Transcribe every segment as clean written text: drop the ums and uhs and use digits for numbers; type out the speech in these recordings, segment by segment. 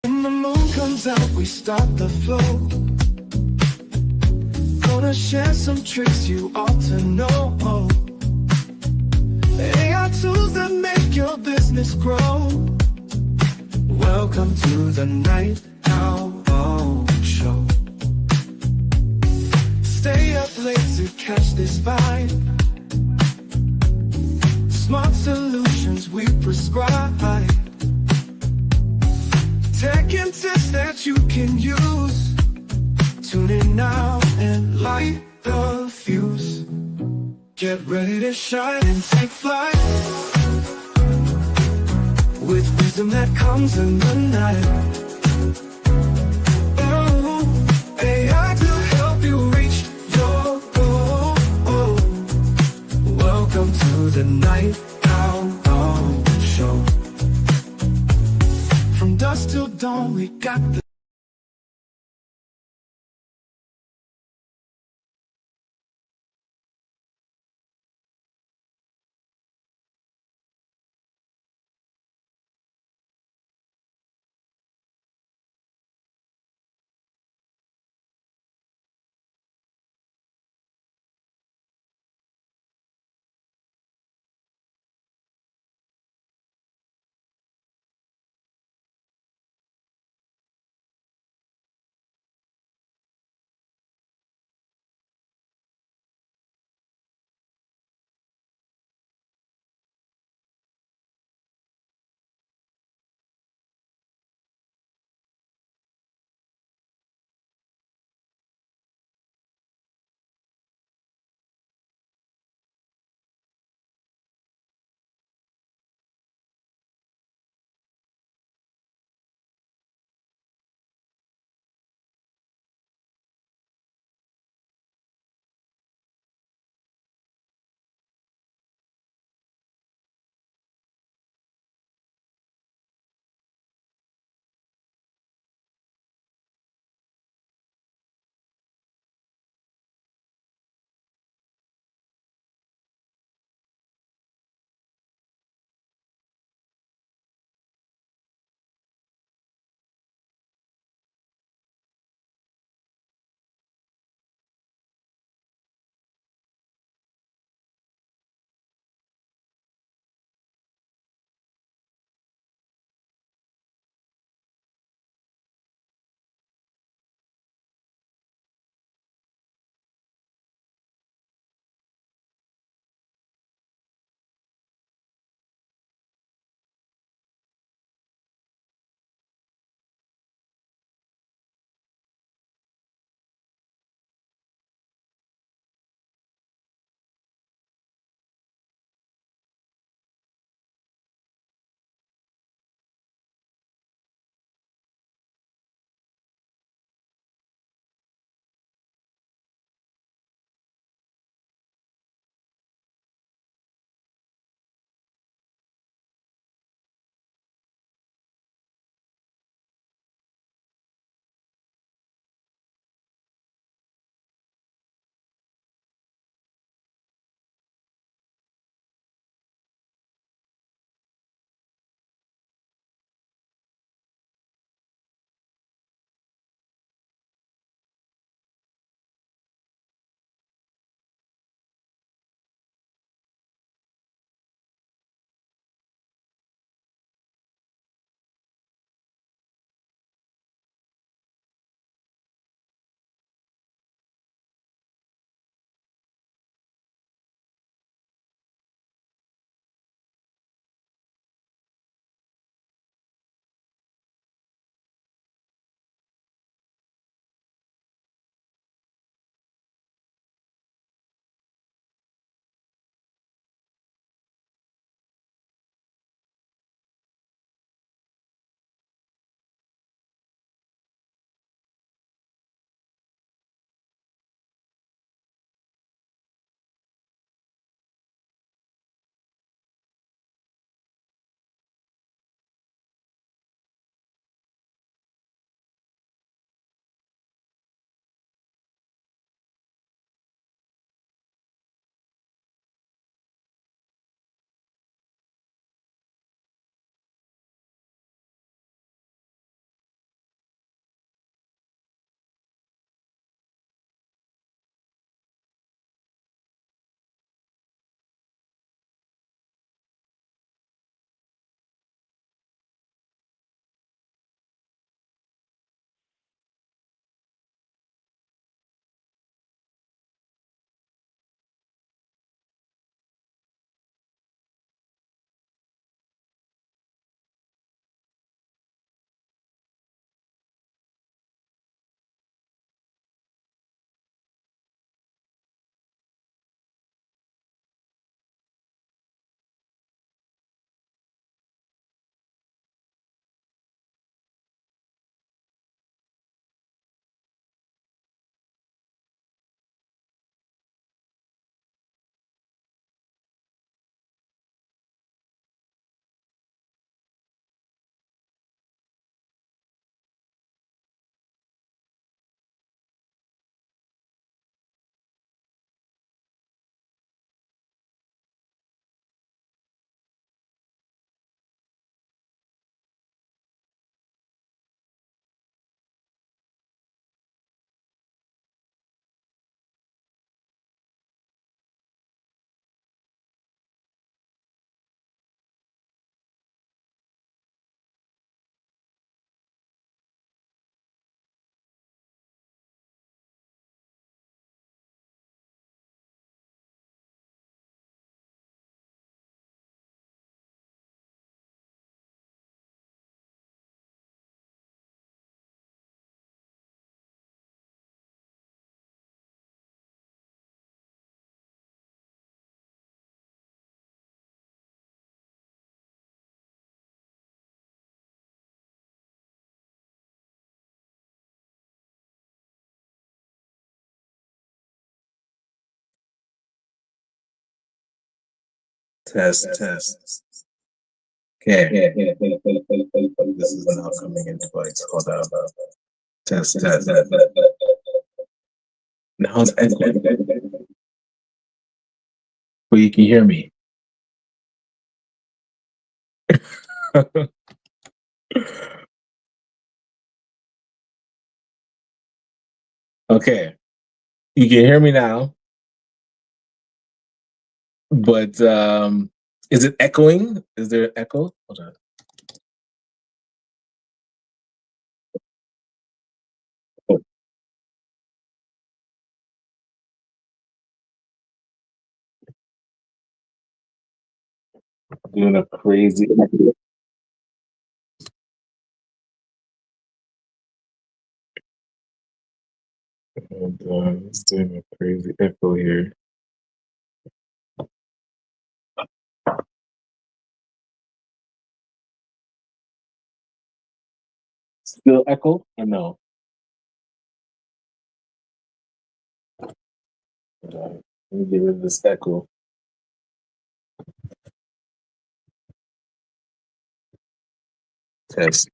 When the moon comes out, we start the flow. Gonna share some tricks you ought to know. AI tools that make your business grow. Welcome to the Night Owl Show. Stay up late to catch this vibe. Smart solutions we prescribe. Tech and tips that you can use. Tune in now and light the fuse. Get ready to shine and take flight, with wisdom that comes in the night. Oh, AI to help you reach your goal. Welcome to the Night Owl Show. From dusk till dawn, we got the Test, test. Okay. This is now coming into place. Hold on. Test, test. Now it's echoing. But you can hear me. Okay. You can hear me now. But is it echoing? Is there an echo? Hold on. Oh, doing a crazy echo. And it's doing a crazy echo here. Still echo or no? Hold on. Let me get rid of this echo. Test.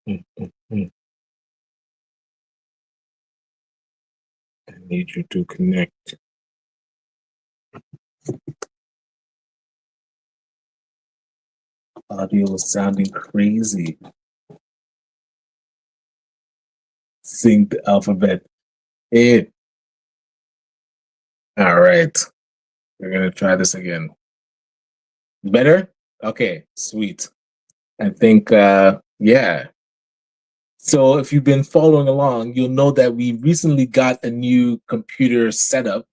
Mm, mm, mm. I need you to connect. Audio is sounding crazy. Sing the alphabet. A. All right. We're gonna try this again. Better? Okay, sweet. I think yeah. So if you've been following along, you'll know that we recently got a new computer setup.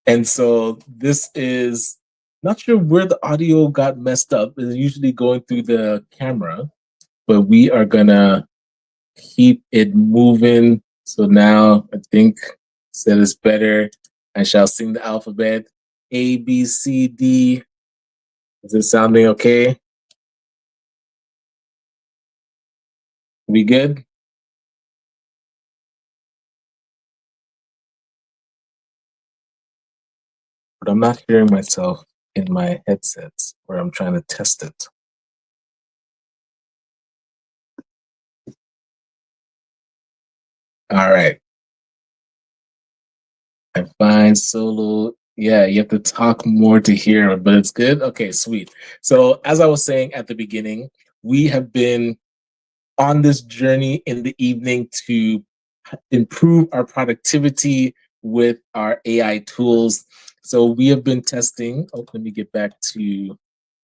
And so this is not sure where the audio got messed up. It's usually going through the camera, but we are gonna keep it moving. So now I think said it's better. I shall sing the alphabet. A, B, C, D. Is it sounding okay? We good? But I'm not hearing myself in my headsets where I'm trying to test it. All right. I find solo. Yeah, you have to talk more to hear, but it's good. Okay, sweet. So, as I was saying at the beginning, we have been on this journey in the evening to improve our productivity with our AI tools. So, we have been testing. Oh, let me get back to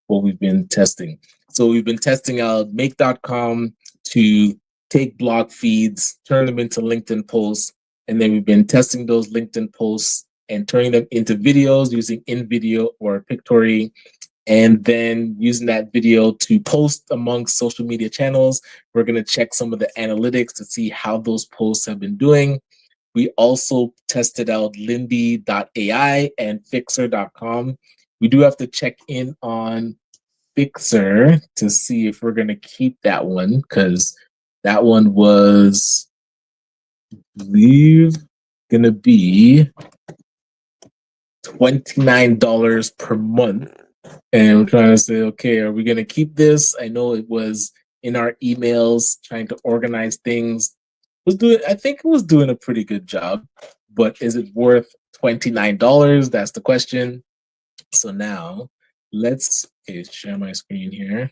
what we've been testing. So we've been testing out make.com to take blog feeds, turn them into LinkedIn posts, and then we've been testing those LinkedIn posts and turning them into videos using InVideo or Pictory, and then using that video to post amongst social media channels. We're going to check some of the analytics to see how those posts have been doing. We also tested out Lindy.ai and Fixer.com. We do have to check in on Fixer to see if we're going to keep that one because that one was, I believe, going to be $29 per month. And we're trying to say, okay, are we going to keep this? I know it was in our emails trying to organize things. I think it was doing a pretty good job, but is it worth $29? That's the question. So now let's share my screen here.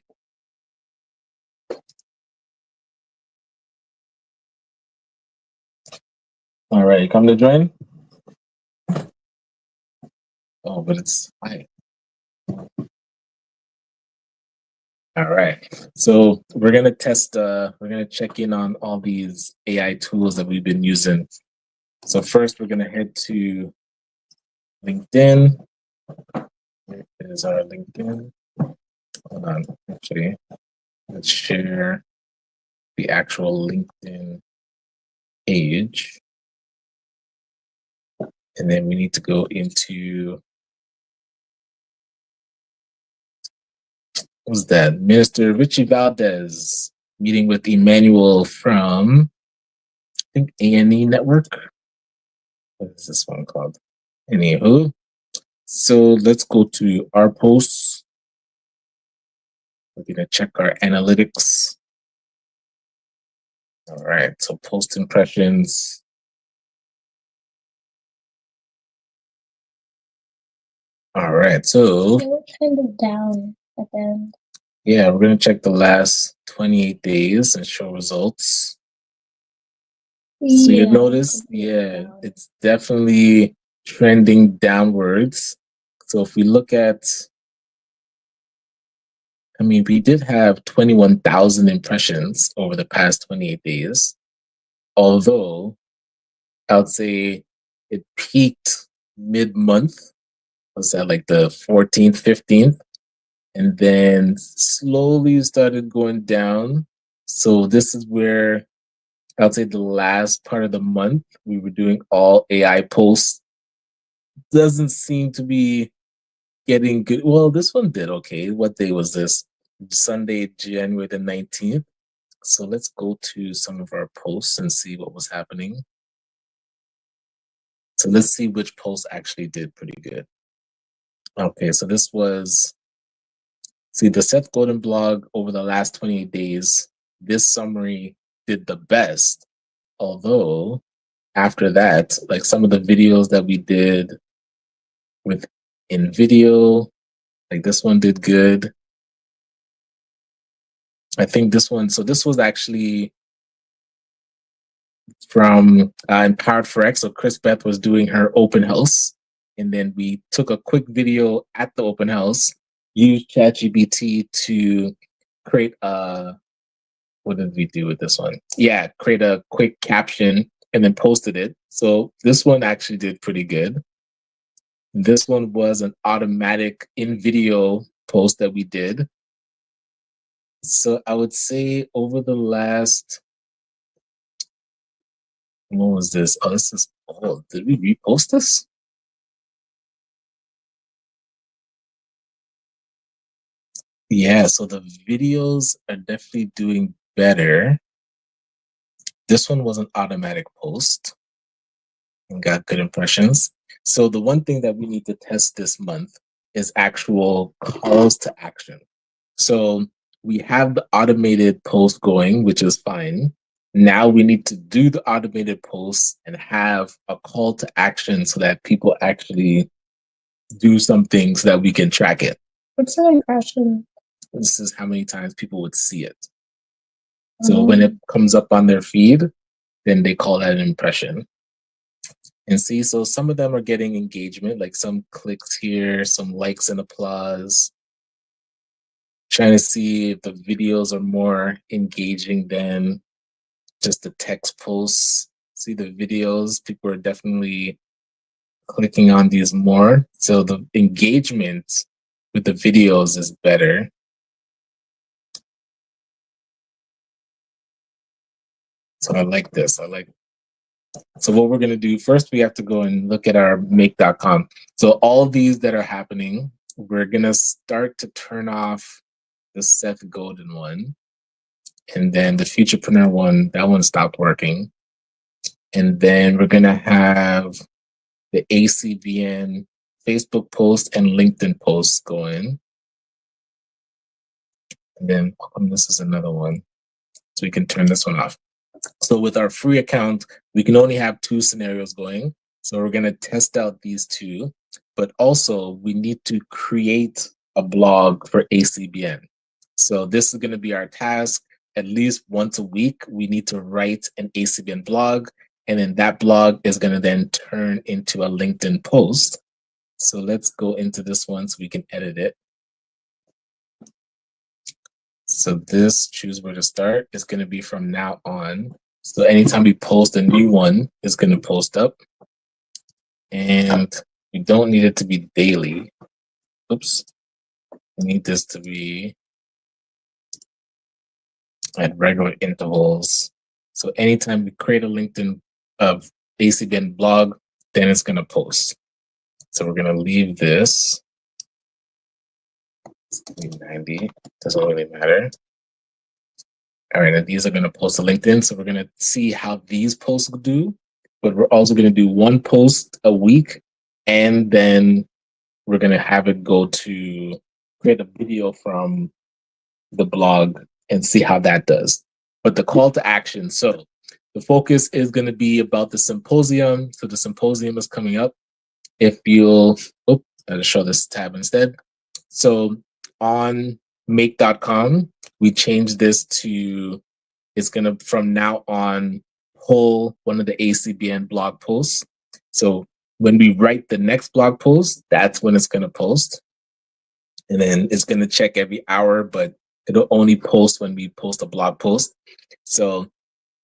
All right, come to join. Oh, but it's high. All right. So we're gonna test. We're gonna check in on all these AI tools that we've been using. So first, we're gonna head to LinkedIn. Where is our LinkedIn? Hold on. Actually, let's share the actual LinkedIn page, and then we need to go into what's that? Minister Richie Valdez. meeting with Emmanuel from, I think, A&E Network. What is this one called? Anywho, so let's go to our posts. We're going to check our analytics. All right, so post impressions. All right, so They were kind of down at the end. yeah, we're going to check the last 28 days and show results. So you notice, yeah, it's definitely trending downwards. So if we look at, I mean, we did have 21,000 impressions over the past 28 days, although I would say it peaked mid-month. Was that like the 14th, 15th? And then slowly started going down. So this is where I would say the last part of the month, we were doing all AI posts. Doesn't seem to be getting good. Well, this one did okay. What day was this? Sunday, January the 19th. So let's go to some of our posts and see what was happening. So let's see which post actually did pretty good. Okay, so this was, see, the Seth Godin blog over the last 28 days. This summary did the best. Although after that, like some of the videos that we did with in video, like this one did good. I think this one, so this was actually from Empowered for X. So Chris Beth was doing her open house. And then we took a quick video at the open house, used ChatGPT to create a, what did we do with this one? Yeah, create a quick caption and then posted it. So this one actually did pretty good. This one was an automatic in video post that we did. So I would say over the last, what was this? Oh, this is old. Did we repost this? Yeah, so the videos are definitely doing better. This one was an automatic post and got good impressions. So the one thing that we need to test this month is actual calls to action. So we have the automated post going, which is fine. Now we need to do the automated posts and have a call to action so that people actually do something so that we can track it. What's an impression? This is how many times people would see it. So when it comes up on their feed, then they call that an impression. And see, so some of them are getting engagement, like some clicks here, some likes and applause. Trying to see if the videos are more engaging than just the text posts. See the videos, people are definitely clicking on these more. So the engagement with the videos is better. So I like this. So what we're going to do first, we have to go and look at our make.com. So all these that are happening, we're going to start to turn off the Seth Godin one. And then the Futurepreneur one, that one stopped working. And then we're going to have the ACBN Facebook post and LinkedIn posts going. And then this is another one. So we can turn this one off. So with our free account, we can only have 2 scenarios going. So we're going to test out these 2, but also we need to create a blog for ACBN. So this is going to be our task. At least once a week, we need to write an ACBN blog, and then that blog is going to then turn into a LinkedIn post. So let's go into this one so we can edit it. So this, choose where to start, is going to be from now on. So anytime we post a new one, it's going to post up. And we don't need it to be daily. Oops. We need this to be at regular intervals. So anytime we create a LinkedIn of ACBN blog, then it's going to post. So we're going to leave this. 90, doesn't really matter. All right, and these are going to post to LinkedIn. So we're going to see how these posts do, but we're also going to do one post a week, and then we're going to have it go to create a video from the blog and see how that does. But the call to action. So the focus is going to be about the symposium. So the symposium is coming up. If you'll, I'll show this tab instead. So on make.com, we changed this to, it's going to from now on pull one of the ACBN blog posts. So when we write the next blog post, that's when it's going to post. And then it's going to check every hour, but it'll only post when we post a blog post. So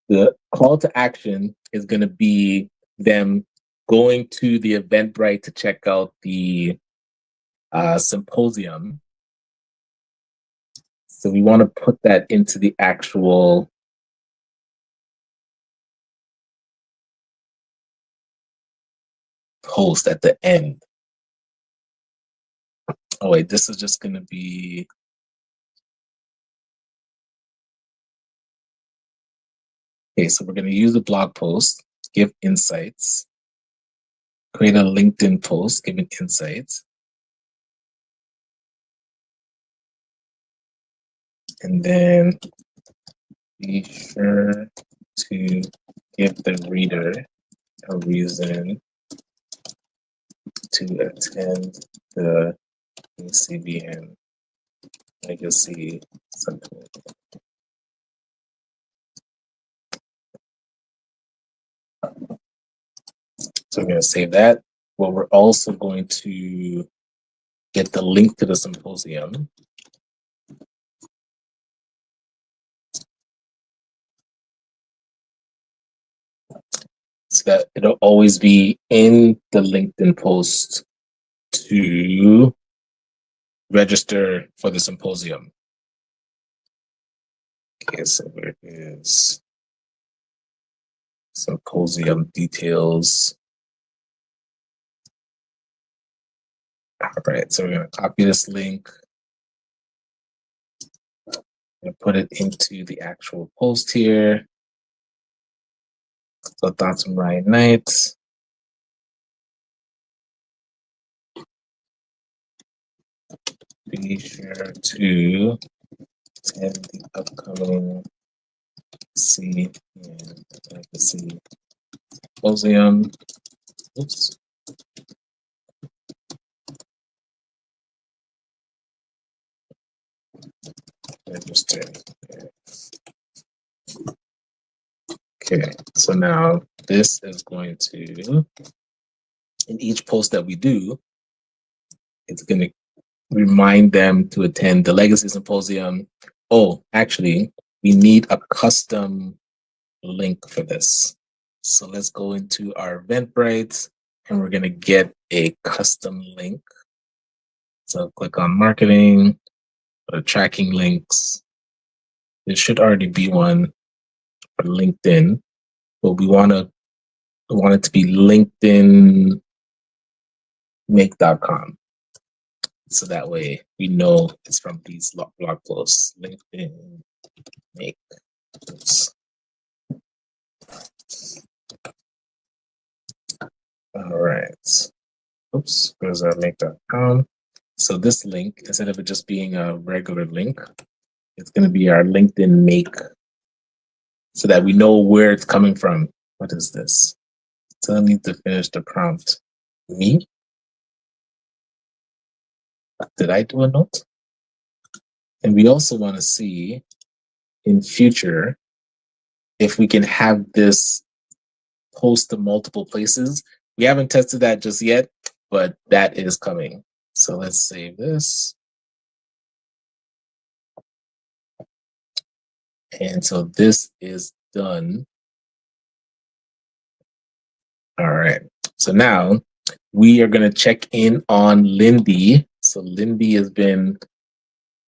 the call to action is going to be them going to the Eventbrite to check out the symposium. So we want to put that into the actual post at the end. Oh wait, this is just going to be, okay, so we're going to use the blog post, give insights, create a LinkedIn post, giving insights. And then be sure to give the reader a reason to attend the ACBN Legacy Summit. So we're going to save that. Well, we're also going to get the link to the symposium. So that it'll always be in the LinkedIn post to register for the symposium. Okay, so where is symposium details? All right, so we're going to copy this link and put it into the actual post here. So thoughts from Ryan Knight. Be sure to attend the upcoming C and Legacy Symposium. Oops. Register. Okay, so now this is going to, in each post that we do, it's going to remind them to attend the Legacy Symposium. Oh, actually, we need a custom link for this. So let's go into our Eventbrite and we're going to get a custom link. So click on marketing, go to tracking links. There should already be one for LinkedIn, but we want it to be LinkedIn make.com. So that way we know it's from these blog posts. LinkedIn make. Oops. All right. Oops, where's our make.com? So this link, instead of it just being a regular link, it's going to be our LinkedIn make so that we know where it's coming from. What is this? Tell me to finish the prompt. Me? Did I do a note? And we also want to see in future if we can have this post to multiple places. We haven't tested that just yet, but that is coming. So let's save this. And so this is done. All right. So now we are going to check in on Lindy. So Lindy has been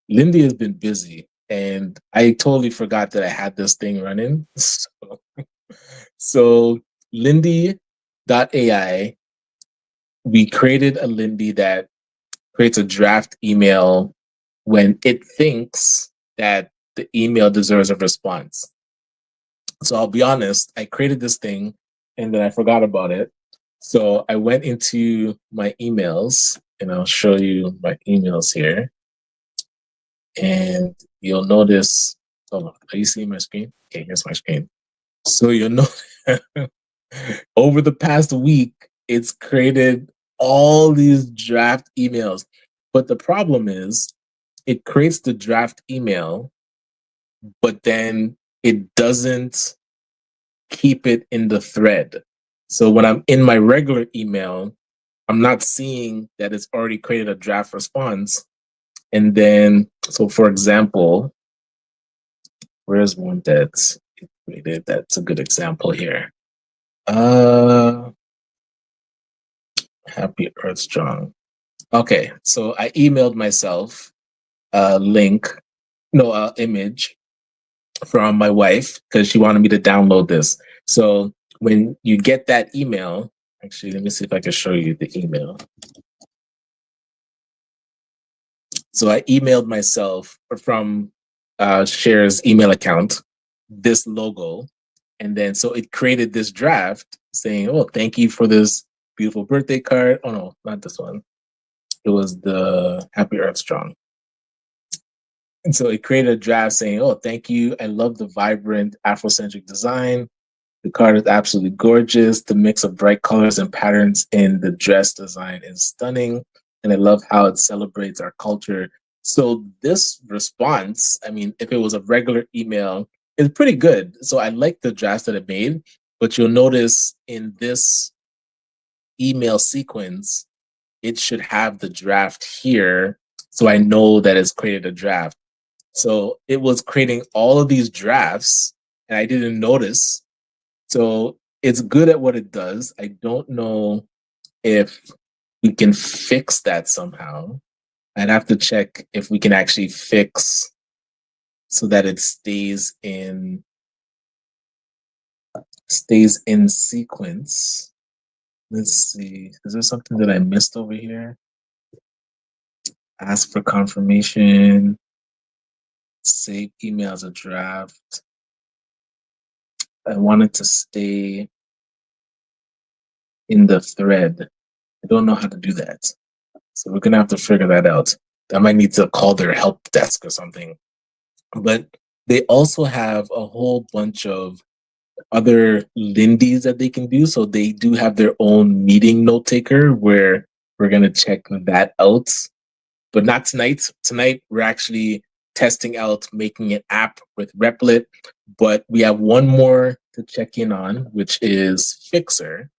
busy, and I totally forgot that I had this thing running. So Lindy.ai, we created a Lindy that creates a draft email when it thinks that the email deserves a response. So I'll be honest, I created this thing and then I forgot about it. So I went into my emails and I'll show you my emails here. And you'll notice, hold on, are you seeing my screen? Okay, here's my screen. So you'll know over the past week, it's created all these draft emails. But the problem is it creates the draft email, but then it doesn't keep it in the thread. So when I'm in my regular email, I'm not seeing that it's already created a draft response. And then, so for example, where's one that's created? That's a good example here. Happy Earth Strong. Okay, so I emailed myself a link, no, image from my wife because she wanted me to download this. So when you get that email, actually, let me see if I can show you the email. So I emailed myself from Cher's email account this logo. And then so it created this draft saying, oh, thank you for this beautiful birthday card. Oh, no, not this one. It was the Happy Earth Strong. And so it created a draft saying, oh, thank you. I love the vibrant Afrocentric design. The card is absolutely gorgeous. The mix of bright colors and patterns in the dress design is stunning. And I love how it celebrates our culture. So this response, I mean, if it was a regular email, is pretty good. So I like the drafts that it made, but you'll notice in this email sequence, it should have the draft here. So I know that it's created a draft. So it was creating all of these drafts and I didn't notice. So it's good at what it does. I don't know if we can fix that somehow. I'd have to check if we can actually fix so that it stays in sequence. Let's see. Is there something that I missed over here? Ask for confirmation. Save email as a draft. I want it to stay in the thread. I don't know how to do that. So we're gonna have to figure that out. I might need to call their help desk or something. But they also have a whole bunch of other lindies that they can do. So they do have their own meeting note taker where we're gonna check that out. But not tonight. Tonight we're actually testing out making an app with Replit. But we have one more to check in on, which is Fixer.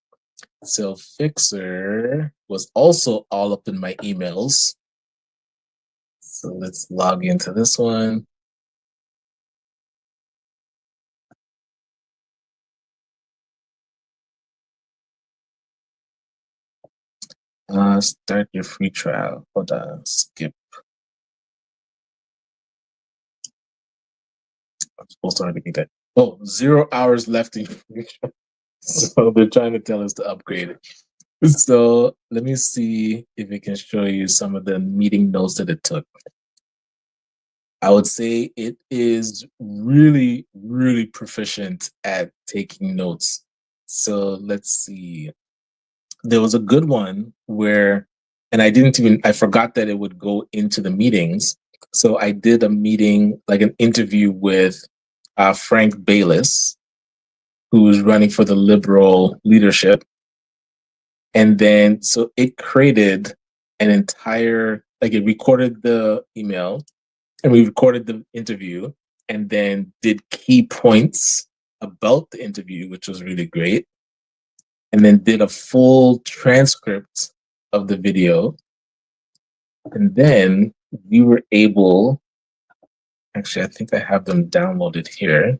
So Fixer was also all up in my emails. So let's log into this one. Start your free trial. Hold on, skip. I'm supposed to already be that. Oh, 0 hours left in free trial. So they're trying to tell us to upgrade it. So let me see if it can show you some of the meeting notes that it took. I would say it is really, really proficient at taking notes. So let's see. There was a good one where, and I forgot that it would go into the meetings. So I did a meeting, like an interview with Frank Bayless, who's running for the Liberal leadership. And then, so it created an entire, like it recorded the email and we recorded the interview and then did key points about the interview, which was really great. And then did a full transcript of the video. And then we were able, actually, I think I have them downloaded here.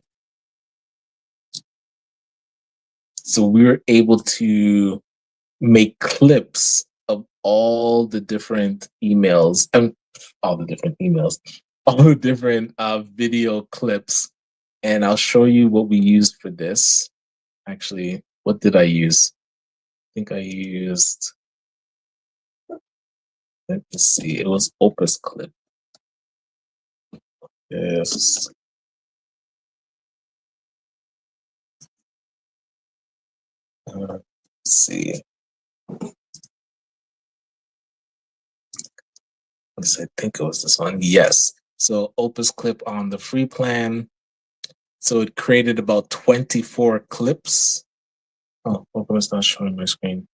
So we were able to make clips of all the different emails, all the different emails, all the different video clips. And I'll show you what we used for this. Actually, what did I use? I think I used, let me see, it was Opus Clip. Yes. Let's see. I think it was this one. Yes. So Opus Clip on the free plan. So it created about 24 clips. Oh, Opus not showing my screen.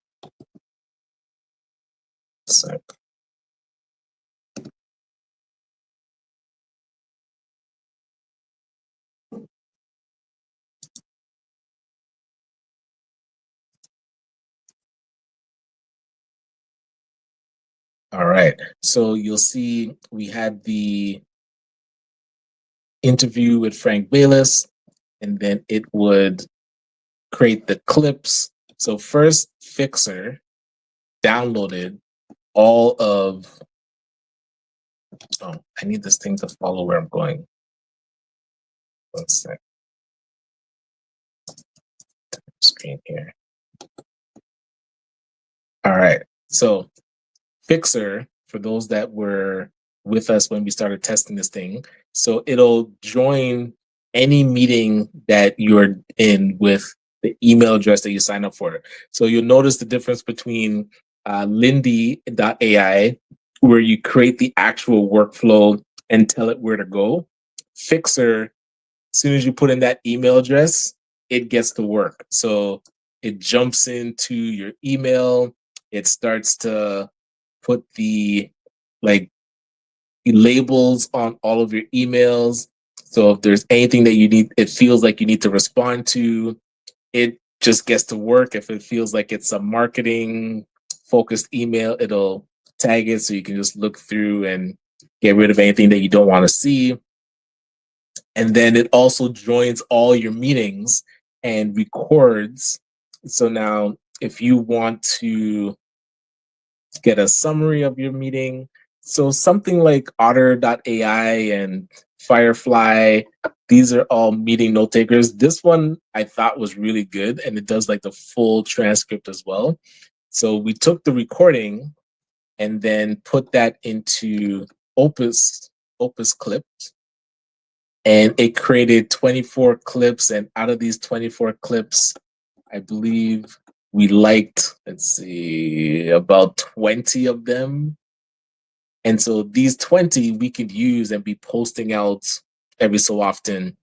Sec. All right. So you'll see we had the interview with Frank Bayless, and then it would create the clips. So first, Fixer downloaded all of. Oh, I need this thing to follow where I'm going. One sec. Screen here. All right. So Fixer, for those that were with us when we started testing this thing, so it'll join any meeting that you're in with the email address that you sign up for. So you'll notice the difference between Lindy.ai, where you create the actual workflow and tell it where to go. Fixer, as soon as you put in that email address, it gets to work. So it jumps into your email. It starts to put the like labels on all of your emails. So if there's anything that you need, it feels like you need to respond to, it just gets to work. If it feels like it's a marketing focused email, it'll tag it so you can just look through and get rid of anything that you don't want to see. And then it also joins all your meetings and records. So now, if you want to get a summary of your meeting, so something like Otter.ai and Firefly, these are all meeting note takers. This one I thought was really good, and it does like the full transcript as well. So we took the recording and then put that into Opus Clips, and it created 24 clips. And out of these 24 clips, I believe we liked, let's see, about 20 of them. And so these 20 we could use and be posting out every so often.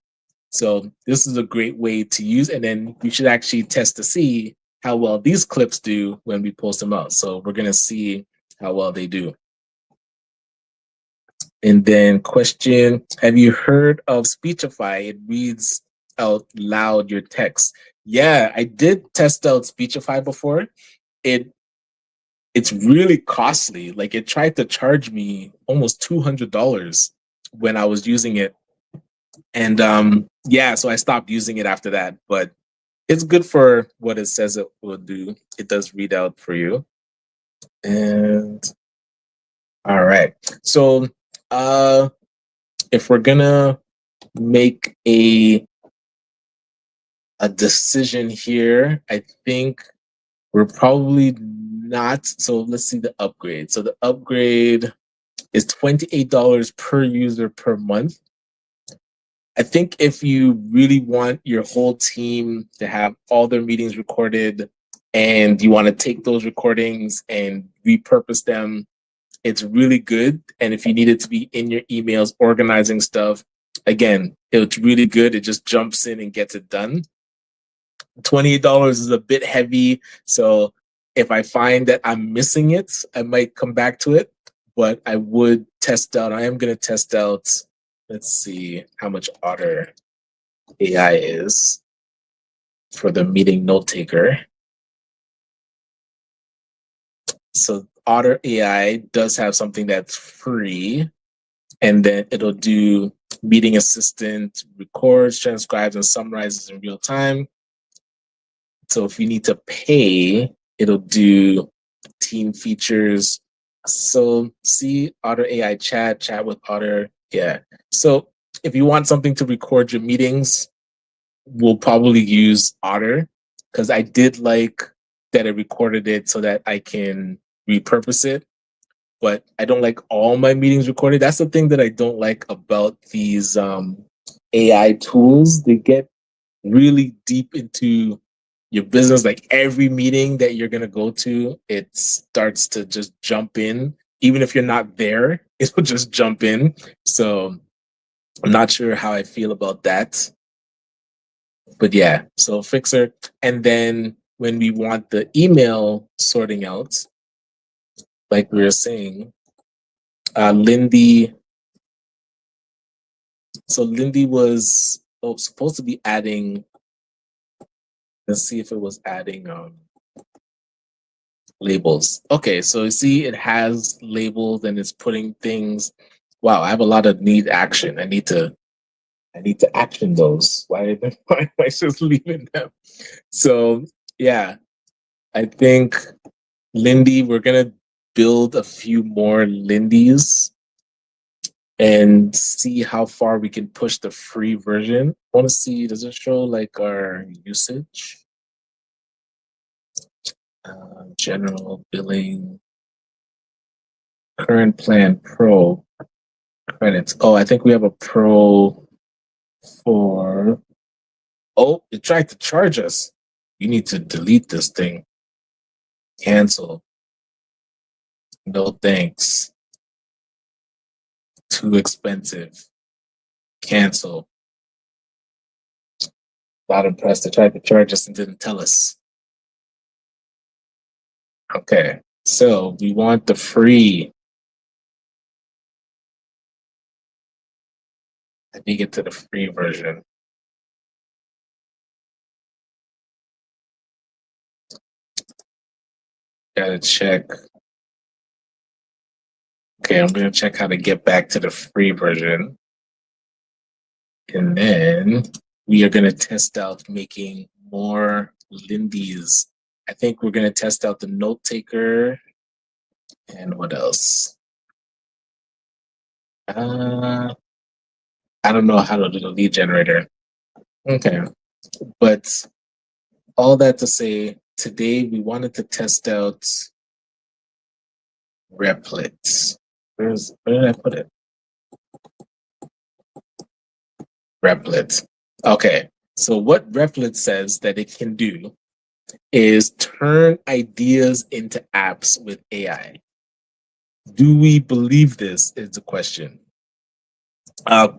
So this is a great way to use. And then we should actually test to see how well these clips do when we post them out. So we're going to see how well they do. And then question, have you heard of Speechify? It reads out loud your text. Yeah, I did test out Speechify before. It's really costly. Like it tried to charge me almost $200 when I was using it. And yeah, so I stopped using it after that, but it's good for what it says it will do. It does read out for you. And all right. So if we're gonna make a decision here, I think we're probably not. So let's see the upgrade. So the upgrade is $28 per user per month. I think if you really want your whole team to have all their meetings recorded and you want to take those recordings and repurpose them, it's really good. And if you need it to be in your emails, organizing stuff, again, it's really good. It just jumps in and gets it done. $28 is a bit heavy. So if I find that I'm missing it, I might come back to it. But I would test out, I am going to test out, let's see how much Otter AI is for the meeting note taker. So Otter AI does have something that's free, and then it'll do meeting assistant, records, transcribes, and summarizes in real time. So if you need to pay, it'll do team features. So see Otter AI chat with Otter. Yeah. So if you want something to record your meetings, we'll probably use Otter, because I did like that it recorded it so that I can repurpose it. but I don't like all my meetings recorded. That's the thing that I don't like about these AI tools. They get really deep into your business. Like every meeting that you're gonna go to, it starts to just jump in. Even if you're not there, it will just jump in. So I'm not sure how I feel about that. But yeah, so Fixer. And then when we want the email sorting out, like we were saying, Lindy. So Lindy was supposed to be adding. Let's see if it was adding labels. Okay, so you see, it has labels and it's putting things. Wow, I have a lot of need action. I need to action those. Why am I just leaving them? So yeah, I think Lindy, we're gonna build a few more Lindies and see how far we can push the free version. I want to see, does it show like our usage? General billing, current plan, pro credits. Oh, I think we have a pro for. Oh, it tried to charge us. You need to delete this thing. Cancel. No thanks. Too expensive. Cancel. Not impressed. They tried to charge us and didn't tell us. Okay, so we want the free. Let me get to the free version. Gotta check. Okay, I'm gonna check how to get back to the free version. And then we are gonna test out making more Lindies. I think we're gonna test out the note taker. And what else? I don't know how to do the lead generator. Okay. But all that to say, today we wanted to test out Replit. Where did I put it? Replit. Okay. So what Replit says that it can do is turn ideas into apps with AI. Do we believe this is the question.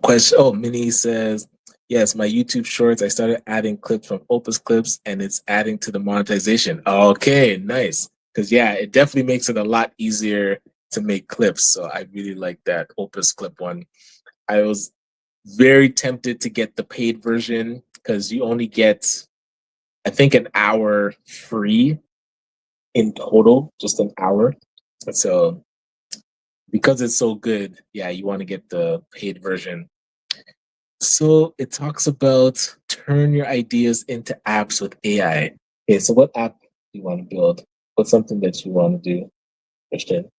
Question. Oh, Minnie says, yes, my YouTube shorts. I started adding clips from Opus Clips, and it's adding to the monetization. Okay, nice. Because yeah, it definitely makes it a lot easier to make clips. So I really like that Opus Clip one. I was very tempted to get the paid version because you only get, I think, an hour free in total, just an hour. So because it's so good, yeah, you want to get the paid version. So it talks about turn your ideas into apps with AI. Okay, so what app do you want to build? What's something that you want to do, Christian?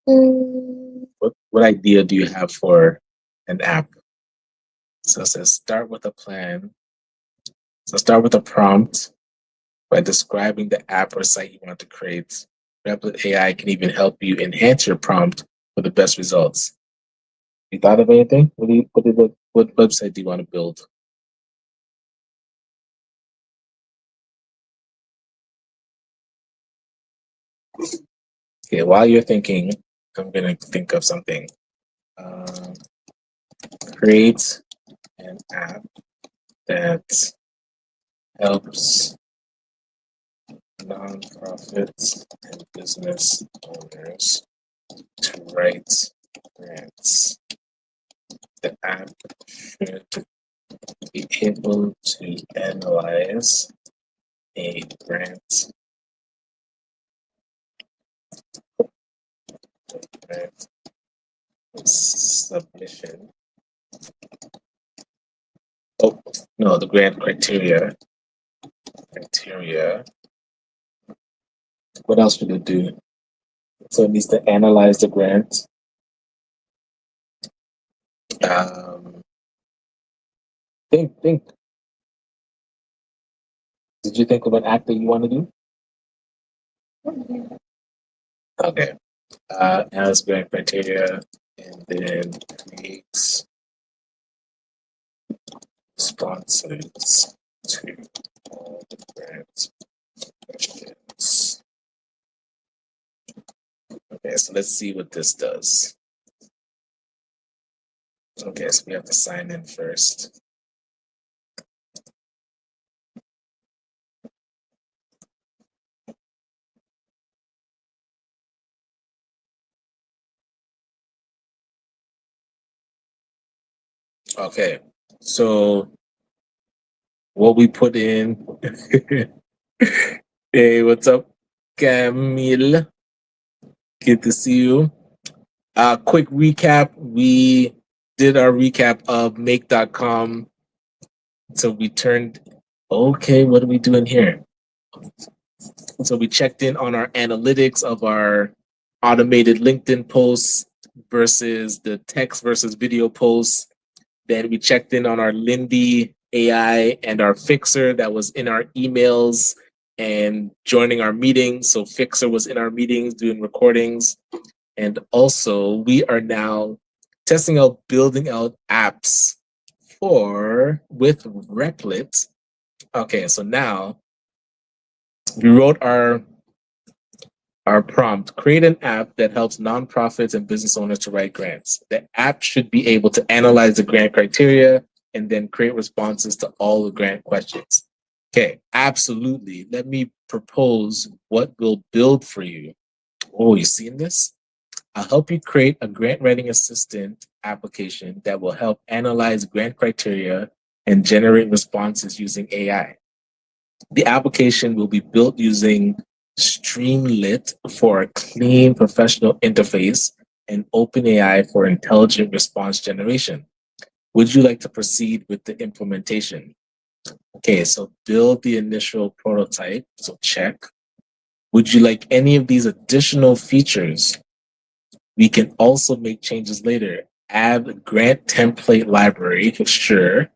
What idea do you have for an app? So it says start with a plan. So start with a prompt by describing the app or site you want to create. Replit AI can even help you enhance your prompt for the best results. You thought of anything? What website do you want to build? Okay, while you're thinking, I'm gonna think of something. Uh, create an app that helps nonprofits and business owners to write grants. The app should be able to analyze a grant, grant submission. Oh, no, the grant criteria. Criteria. What else should it do? So it needs to analyze the grant. Um, think. Did you think of an act that you want to do? Okay. As grant criteria, and then creates responses to all the grant questions. Okay, so let's see what this does. Okay, so we have to sign in first. Okay, so what we put in. Hey, what's up, Camille? Good to see you. Quick recap. We did our recap of make.com. So we turned, okay, what are we doing here? So we checked in on our analytics of our automated LinkedIn posts versus the text versus video posts. Then we checked in on our Lindy AI and our Fixer that was in our emails and joining our meetings. So Fixer was in our meetings doing recordings. And also, we are now testing out building out apps for with Replit. Okay, so now we wrote our prompt: create an app that helps nonprofits and business owners to write grants. The app should be able to analyze the grant criteria and then create responses to all the grant questions. Okay, absolutely. Let me propose what we'll build for you. Oh, you seen this? I'll help you create a grant writing assistant application that will help analyze grant criteria and generate responses using AI. The application will be built using Streamlit for a clean professional interface and OpenAI for intelligent response generation. Would you like to proceed with the implementation? Okay, so build the initial prototype. So check. Would you like any of these additional features? We can also make changes later. Add grant template library, sure.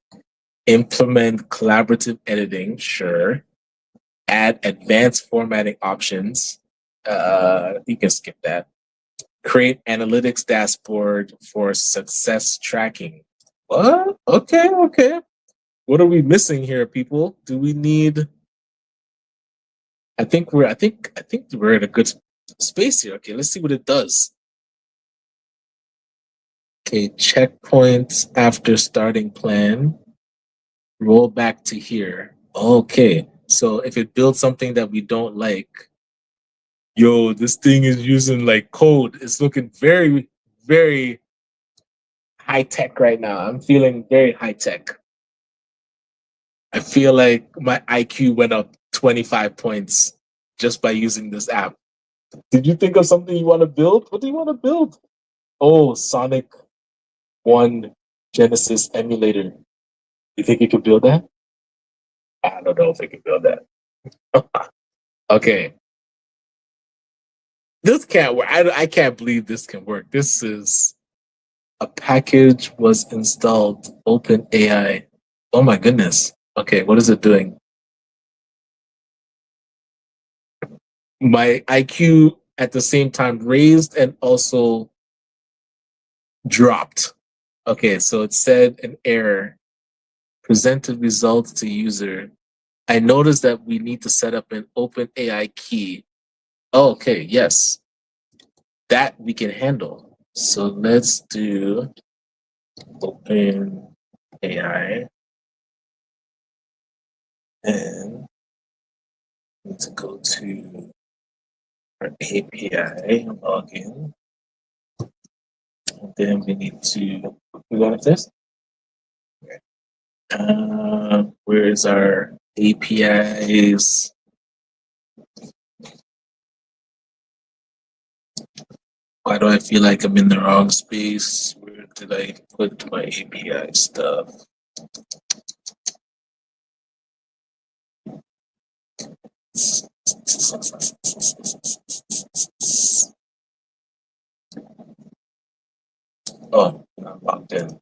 Implement collaborative editing, sure. Add advanced formatting options. You can skip that. Create analytics dashboard for success tracking. What? Okay, okay. What are we missing here, people? Do we need? I think we're in a good space here. Okay, let's see what it does. Okay, checkpoints after starting plan. Roll back to here. Okay, so if it builds something that we don't like, yo, this thing is using like code. It's looking very, very high tech right now. I'm feeling very high tech. I feel like my IQ went up 25 points just by using this app. Did you think of something you want to build? What do you want to build? Oh, Sonic 1 Genesis emulator. You think you could build that? I don't know if I can build that. Okay. This can't work. I can't believe this can work. This is a package was installed. Open AI. Oh my goodness. Okay, what is it doing? My IQ at the same time raised and also dropped. Okay, so it said an error. Presented results to user. I noticed that we need to set up an open AI key. Oh, okay, yes. That we can handle. So let's do open AI and need to go to our API login. And then we need to we go like this. Okay. Where's our APIs? Why do I feel like I'm in the wrong space? Where did I put my API stuff? Oh, I'm locked in.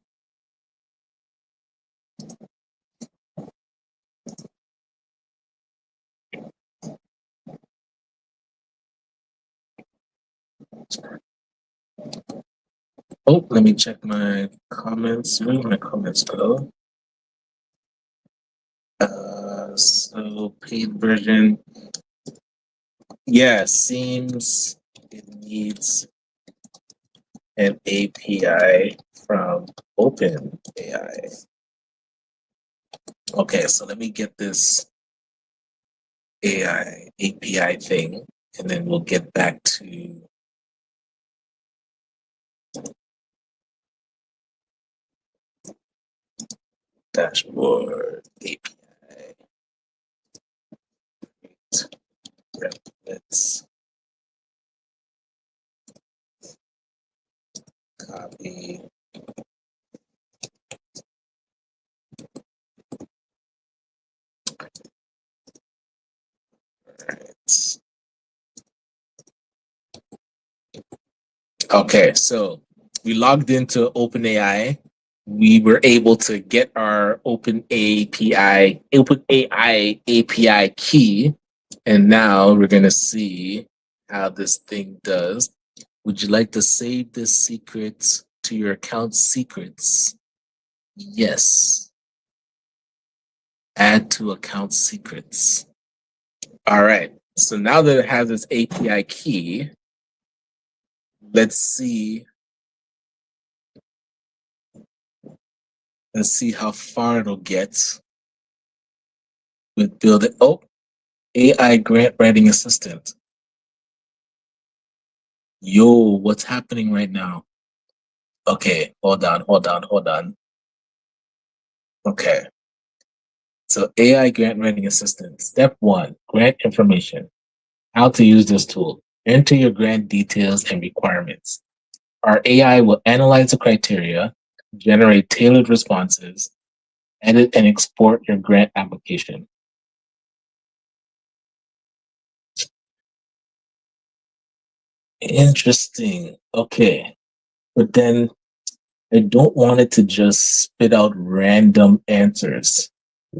Oh, let me check my comments. Where did my comments go? So paid version, yeah, seems it needs an API from OpenAI. Okay, so let me get this AI API thing, and then we'll get back to dashboard API. Let's copy. Right. Okay, so we logged into OpenAI. We were able to get our OpenAI API key, and now we're gonna see how this thing does. Would you like to save this secret to your account secrets? Yes. Add to account secrets. All right. So now that it has its API key, let's see. Let's see how far it'll get with building. Oh, AI grant writing assistant. Yo, what's happening right now? Okay, hold on. Okay. So AI grant writing assistant. Step one, grant information. How to use this tool. Enter your grant details and requirements. Our AI will analyze the criteria, generate tailored responses, edit and export your grant application. Interesting. Okay. But then I don't want it to just spit out random answers.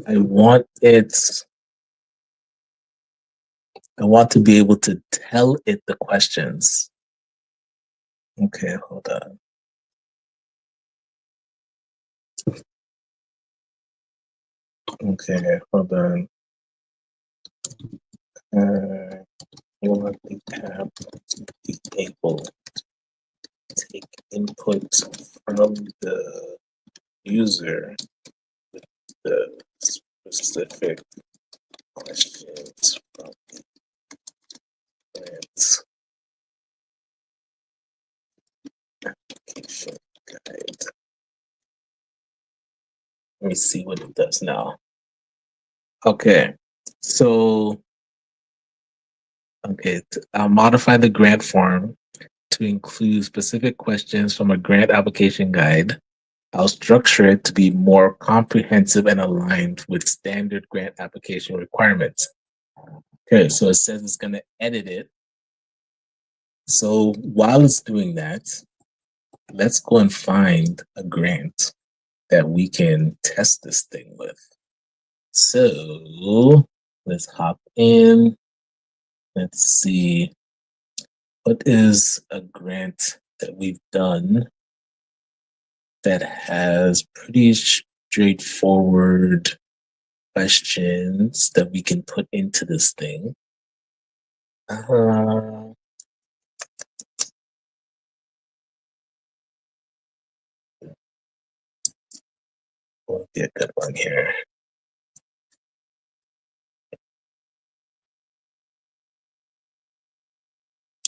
I want it, I want to be able to tell it the questions. Okay, hold on. Okay, hold on. Want the tab to be able to take input from the user with the specific questions from the grant application guide. Let me see what it does now. Okay, so I'll modify the grant form to include specific questions from a grant application guide. I'll structure it to be more comprehensive and aligned with standard grant application requirements. Okay, so it says it's going to edit it. So while it's doing that, let's go and find a grant that we can test this thing with. So let's hop in. Let's see. What is a grant that we've done that has pretty straightforward questions that we can put into this thing? Will be a good one here.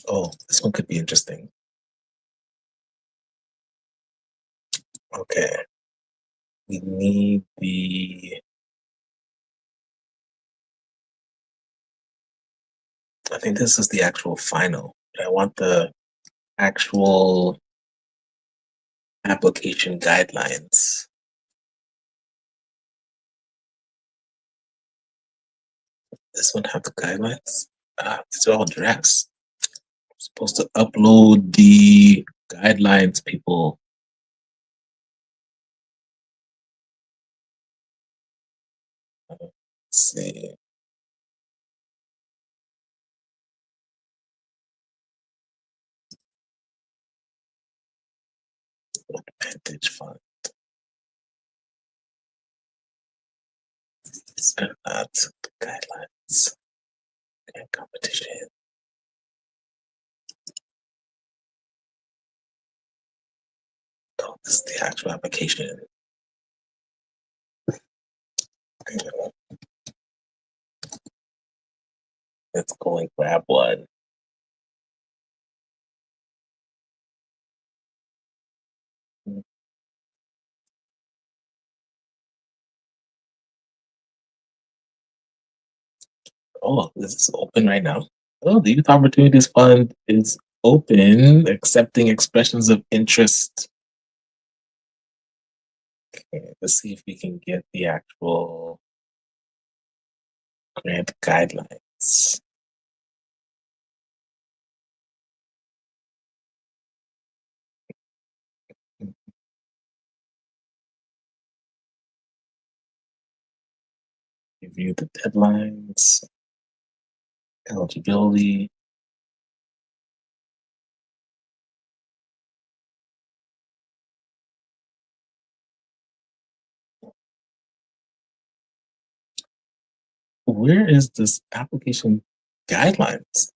Oh, this one could be interesting. Okay. We need I think this is the actual final. I want the actual application guidelines. This one have the guidelines? These are all drafts. I'm supposed to upload the guidelines, people. Let's see. Advantage fund. These are not the guidelines. And competition. Oh, this is the actual application. Let's go and grab one. Oh, this is open right now. Oh, the Youth Opportunities Fund is open, accepting expressions of interest. Okay, let's see if we can get the actual grant guidelines. Review the deadlines, eligibility. Where is this application guidelines?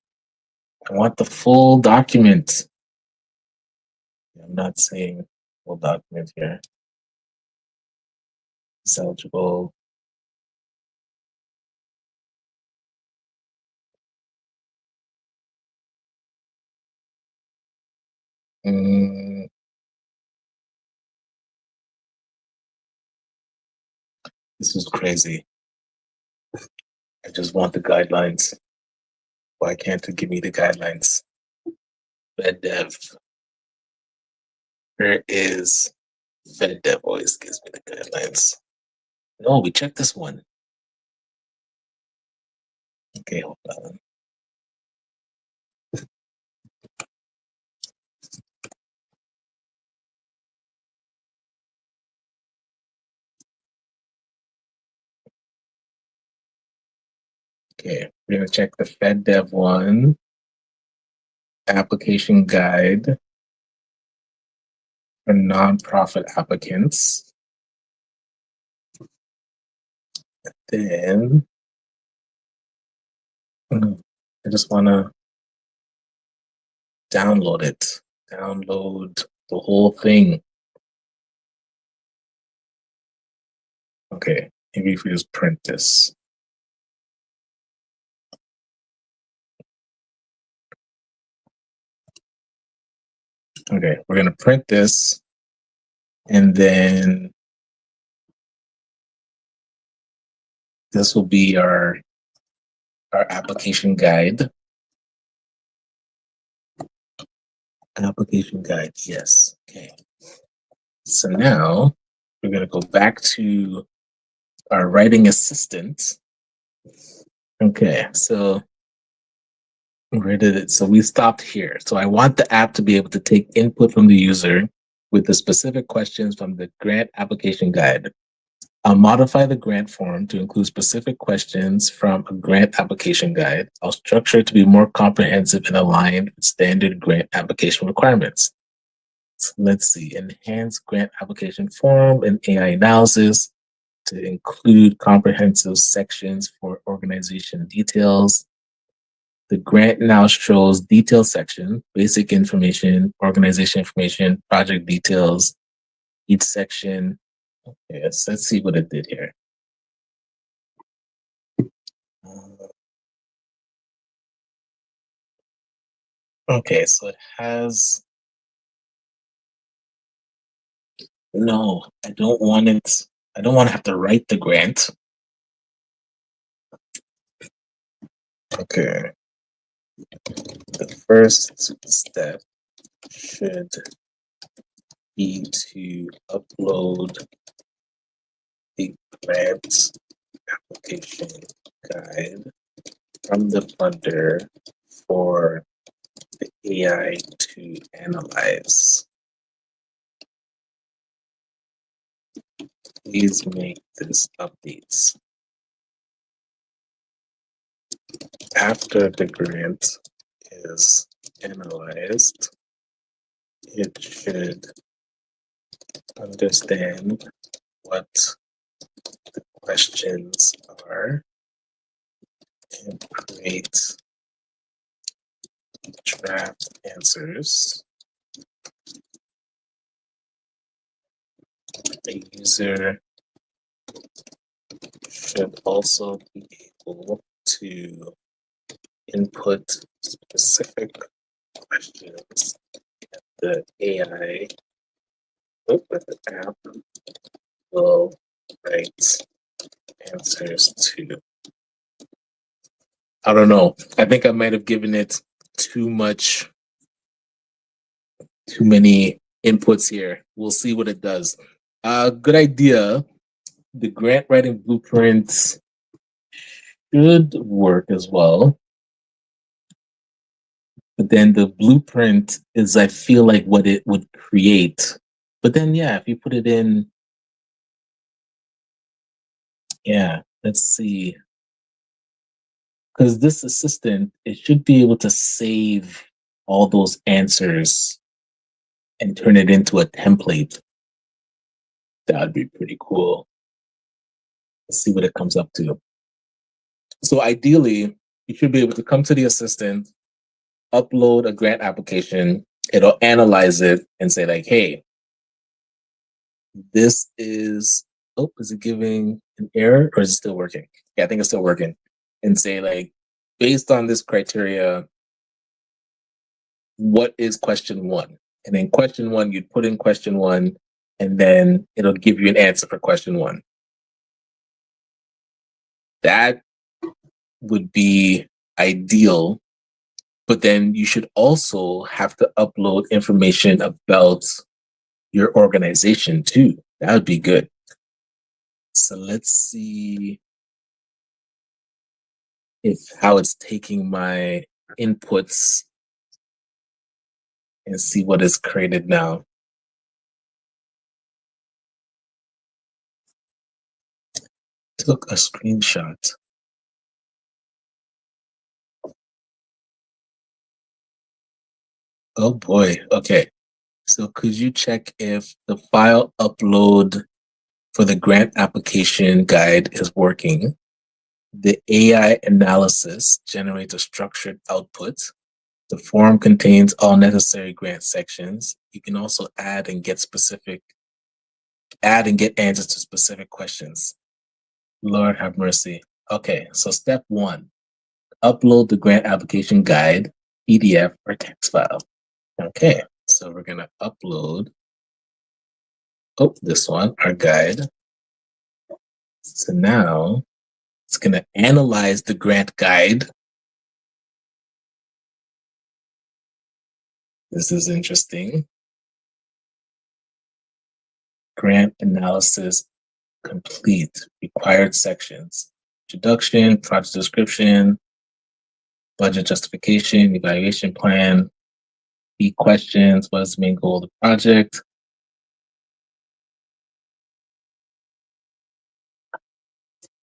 I want the full document. I'm not seeing full document here. It's eligible. Mm, this is crazy. I just want the guidelines. Why can't it give me the guidelines? FedDev. Where is FedDev? Always gives me the guidelines. No, we checked this one. Okay, hold on. Okay, we're gonna check the FedDev one. Application guide for nonprofit applicants. Then I just wanna download it. Download the whole thing. Okay, maybe if we just print this. Okay, we're gonna print this, and then this will be our application guide. Application guide, yes. Okay. So now we're gonna go back to our writing assistant. Okay, so where did it? So we stopped here. So I want the app to be able to take input from the user with the specific questions from the grant application guide. I'll modify the grant form to include specific questions from a grant application guide. I'll structure it to be more comprehensive and aligned with standard grant application requirements. So let's see, enhance grant application form and AI analysis to include comprehensive sections for organization details. The grant now shows detail section, basic information, organization information, project details, each section. Okay, let's see what it did here. Okay, so it has. No, I don't want it. I don't want to have to write the grant. Okay. The first step should be to upload the grant application guide from the funder for the AI to analyze. Please make this updates. After the grant is analyzed, it should understand what the questions are and create draft answers. The user should also be able to input specific questions the AI with the app will write answers to. I don't know. I think I might have given it too many inputs here. We'll see what it does. Good idea. The grant writing blueprints should work as well. But then the blueprint is, I feel like, what it would create. But then, yeah, if you put it in, yeah, let's see. Because this assistant, it should be able to save all those answers and turn it into a template. That would be pretty cool. Let's see what it comes up to. So ideally, you should be able to come to the assistant, upload a grant application, it'll analyze it and say like, hey, this is, oh, is it giving an error or is it still working? Yeah, I think it's still working. And say like, based on this criteria, what is question one? And then question one, you'd put in question one, and then it'll give you an answer for question one. That would be ideal. But then you should also have to upload information about your organization too. That would be good. So let's see how it's taking my inputs and see what is created now. Took a screenshot. Oh boy. Okay. So could you check if the file upload for the grant application guide is working? The AI analysis generates a structured output. The form contains all necessary grant sections. You can also add and get answers to specific questions. Lord have mercy. Okay, so step one, upload the grant application guide, PDF or text file. Okay, so we're gonna upload, this one, our guide. So now it's gonna analyze the grant guide. This is interesting. Grant analysis complete. Required sections. Introduction, project description, budget justification, evaluation plan, key questions, what is the main goal of the project?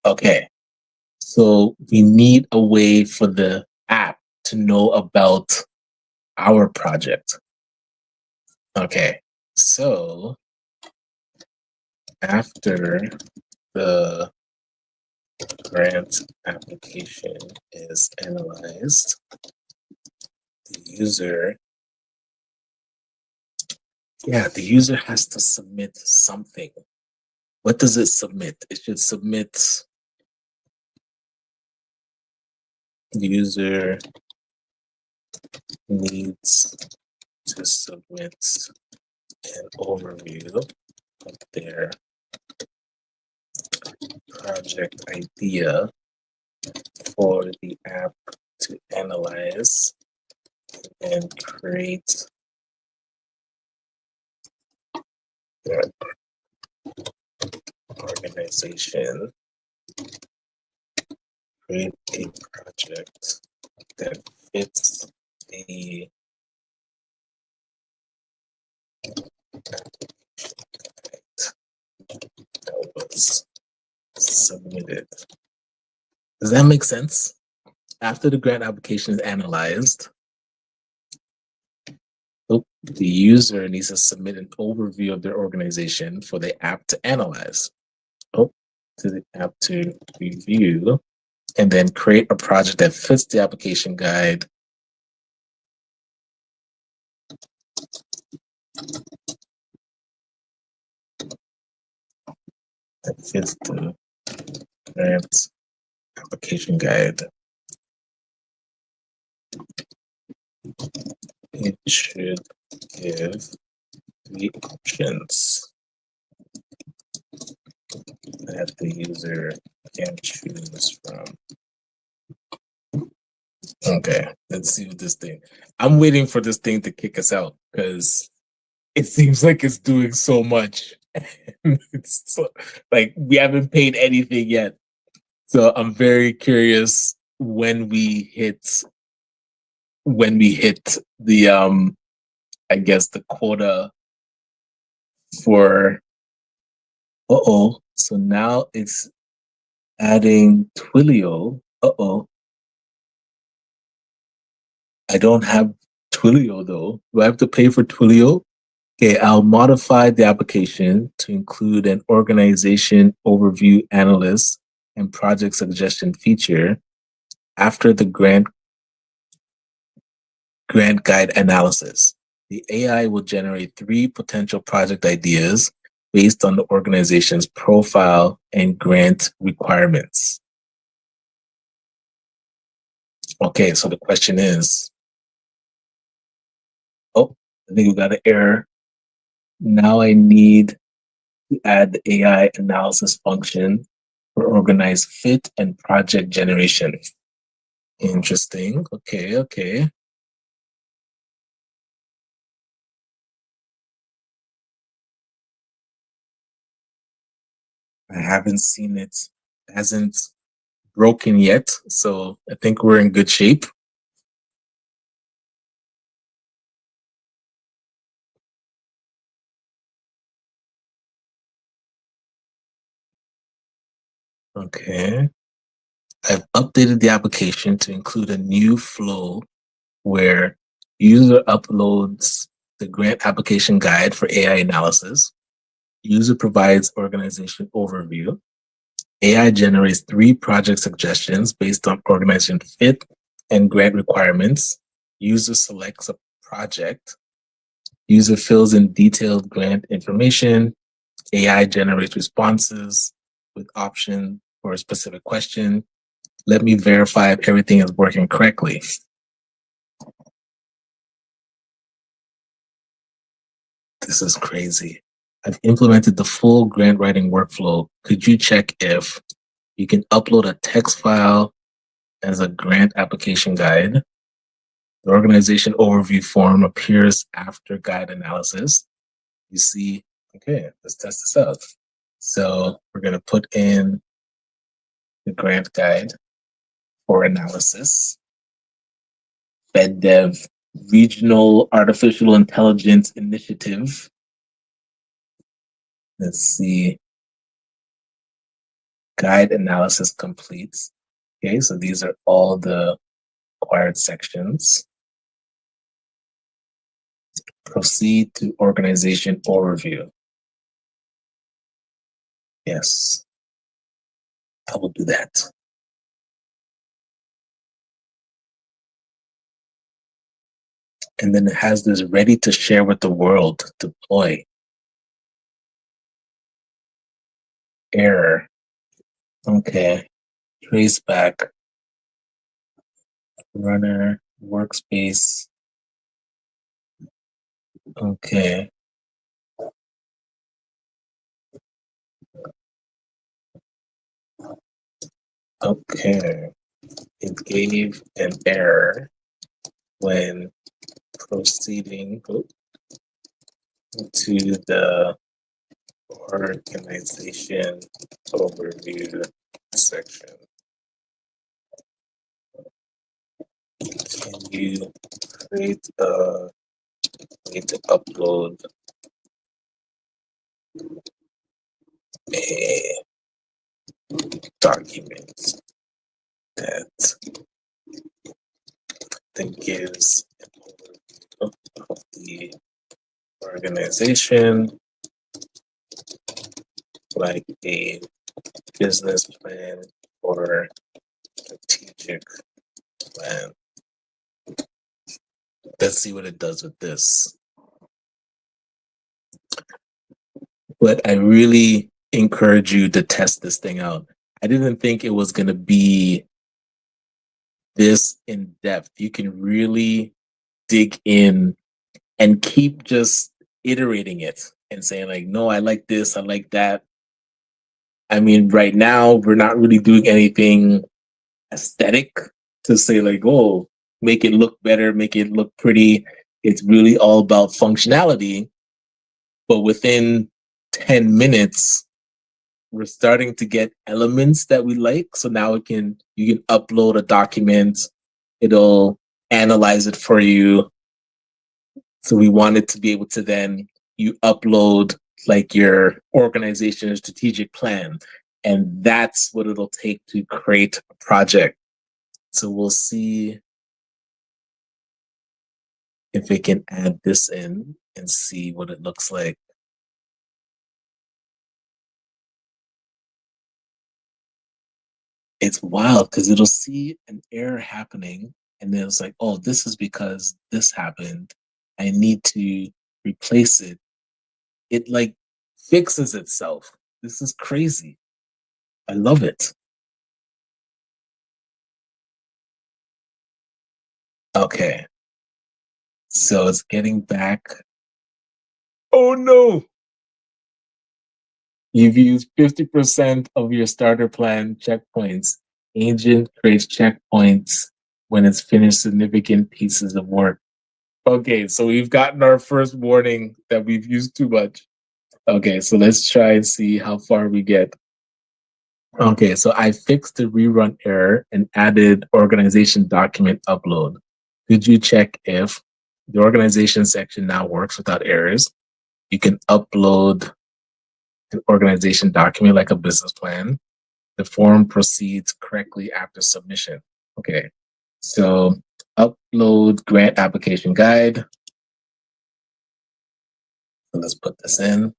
Okay, so we need a way for the app to know about our project. Okay, so after the grant application is analyzed, the user has to submit something. What does it submit? It should submit, the user needs to submit an overview of their project idea for the app to analyze and create their organization, create a project that fits the that was submitted. Does that make sense? After the grant application is analyzed, The user needs to submit an overview of their organization for the app to analyze. Oh, to the app to review, and then create a project that fits the application guide. That fits the grant application guide. It should give 3 options that the user can choose from. Okay, let's see what this thing. I'm waiting for this thing to kick us out because it seems like it's doing so much. It's so, like we haven't paid anything yet. So I'm very curious when we hit the I guess the quota for so now it's adding Twilio. I don't have Twilio though. Do I have to pay for Twilio? Okay, I'll modify the application to include an organization overview analyst and project suggestion feature after the grant guide analysis. The AI will generate 3 potential project ideas based on the organization's profile and grant requirements. Okay, so the question is, I think we got an error. Now I need to add the AI analysis function for organized fit and project generation. Interesting. Okay. I haven't seen it. It hasn't broken yet, so I think we're in good shape. Okay. I've updated the application to include a new flow where user uploads the grant application guide for AI analysis. User provides organization overview. AI generates 3 project suggestions based on organization fit and grant requirements. User selects a project. User fills in detailed grant information. AI generates responses with option for a specific question. Let me verify if everything is working correctly. This is crazy. I've implemented the full grant writing workflow. Could you check if you can upload a text file as a grant application guide? The organization overview form appears after guide analysis. You see, okay, let's test this out. So we're going to put in the grant guide for analysis. FedDev Regional Artificial Intelligence Initiative. Let's see. Guide analysis completes. Okay, so these are all the required sections. Proceed to organization overview. Yes, I will do that. And then it has this ready to share with the world, deploy. Error. Okay. Trace back. Runner, workspace. Okay. Okay. It gave an error when proceeding to the organization overview section. Can you create a way to upload a document that then gives an overview of the organization, like a business plan or strategic plan. Let's see what it does with this. But I really encourage you to test this thing out. I didn't think it was going to be this in depth. You can really dig in and keep just iterating it and saying, like, no, I like this, I like that. I mean, right now, we're not really doing anything aesthetic to say, like, oh, make it look better, make it look pretty. It's really all about functionality. But within 10 minutes, we're starting to get elements that we like. So now you can upload a document, it'll analyze it for you. So we wanted to be able to then you upload like your organization strategic plan. And that's what it'll take to create a project. So we'll see if we can add this in and see what it looks like. It's wild because it'll see an error happening and then it's like, oh, this is because this happened. I need to replace it. It like fixes itself. This is crazy. I love it. Okay. So it's getting back. Oh no. You've used 50% of your starter plan checkpoints. Agent creates checkpoints when it's finished significant pieces of work. Okay, so we've gotten our first warning that we've used too much. Okay, so let's try and see how far we get. Okay, so I fixed the rerun error and added organization document upload. Could you check if the organization section now works without errors? You can upload an organization document like a business plan. The form proceeds correctly after submission. Okay, so upload grant application guide. So let's put this in.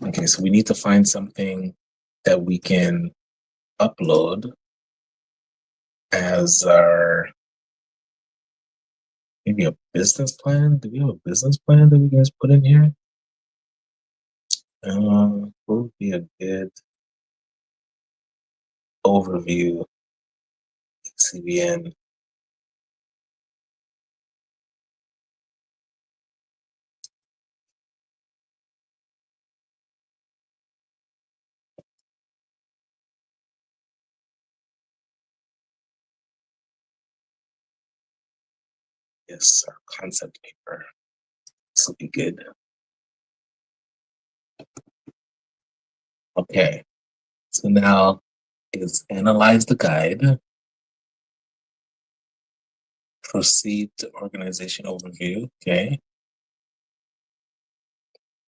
Okay, so we need to find something that we can upload as our maybe a business plan. Do we have a business plan that we can just put in here? What would be a good overview? CBN. Yes, our concept paper. This will be good. Okay, so now it's analyze the guide, proceed to organization overview. Okay,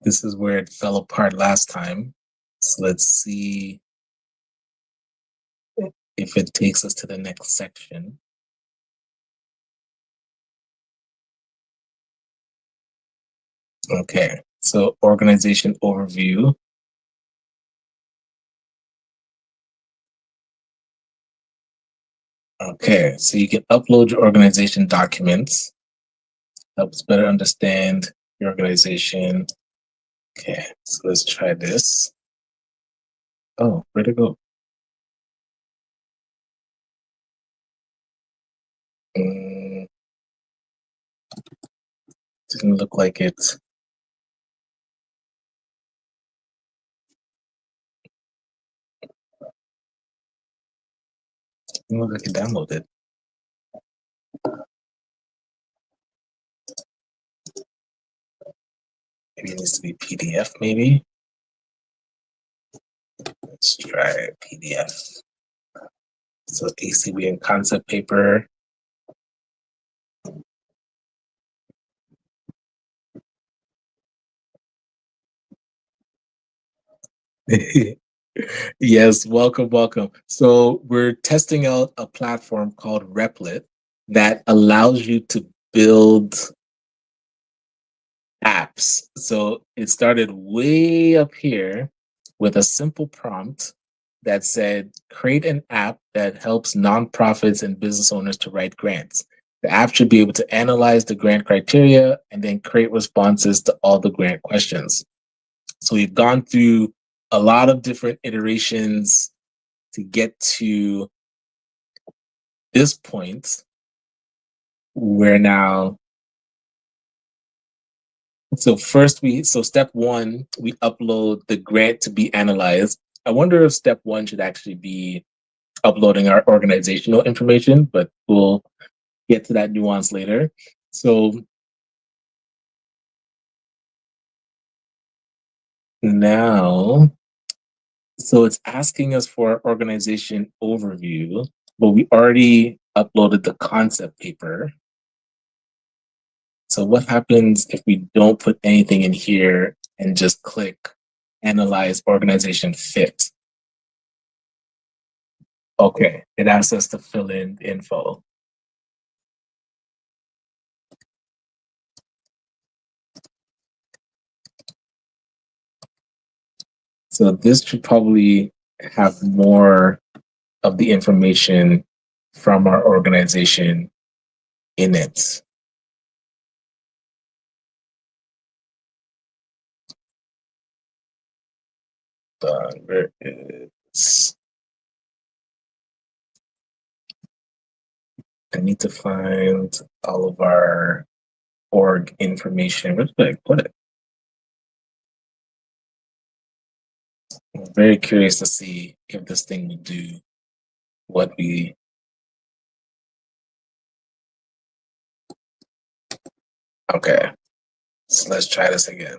this is where it fell apart last time. So let's see if it takes us to the next section. Okay, so organization overview. Okay, so you can upload your organization documents. Helps better understand your organization. Okay, so let's try this. Oh, where'd it go? Didn't look like it. Didn't look like it downloaded. Maybe it needs to be PDF, maybe. Let's try PDF. So ACB and concept paper. Yes, welcome, welcome. So we're testing out a platform called Replit that allows you to build apps. So it started way up here with a simple prompt that said, create an app that helps nonprofits and business owners to write grants. The app should be able to analyze the grant criteria and then create responses to all the grant questions. So we've gone through a lot of different iterations to get to this point where now, so step one, we upload the grant to be analyzed. I wonder if step one should actually be uploading our organizational information, but we'll get to that nuance later. So now, so it's asking us for our organization overview, but we already uploaded the concept paper. So what happens if we don't put anything in here and just click analyze organization fit? Okay, it asks us to fill in the info. So this should probably have more of the information from our organization in it. Where is, I need to find all of our org information. Where did I put it? I'm very curious to see if this thing will do what we. Okay, so let's try this again.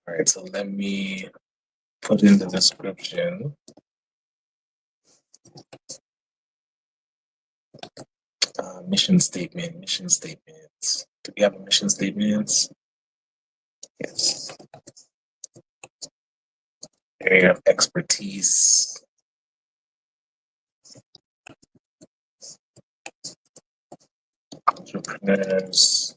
All right, so let me put in the description. Mission statement, mission statements. Do we have a mission statement? Yes. Area of expertise. Entrepreneurs.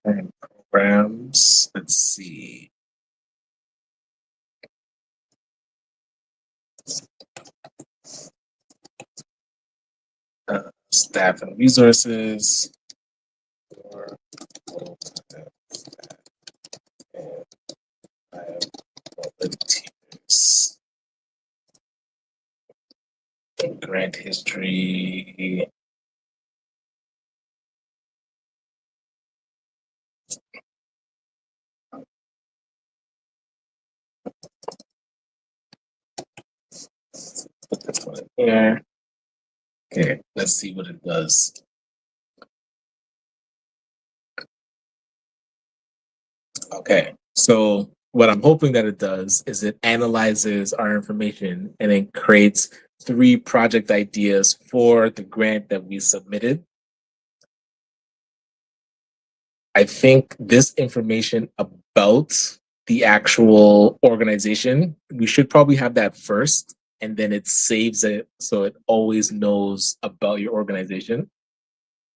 Current programs. Let's see. Staff and resources. Or volunteers. Grant history. Put this one in here. Okay, let's see what it does. Okay, so what I'm hoping that it does is it analyzes our information and then creates 3 project ideas for the grant that we submitted. I think this information about the actual organization, we should probably have that first, and then it saves it so it always knows about your organization.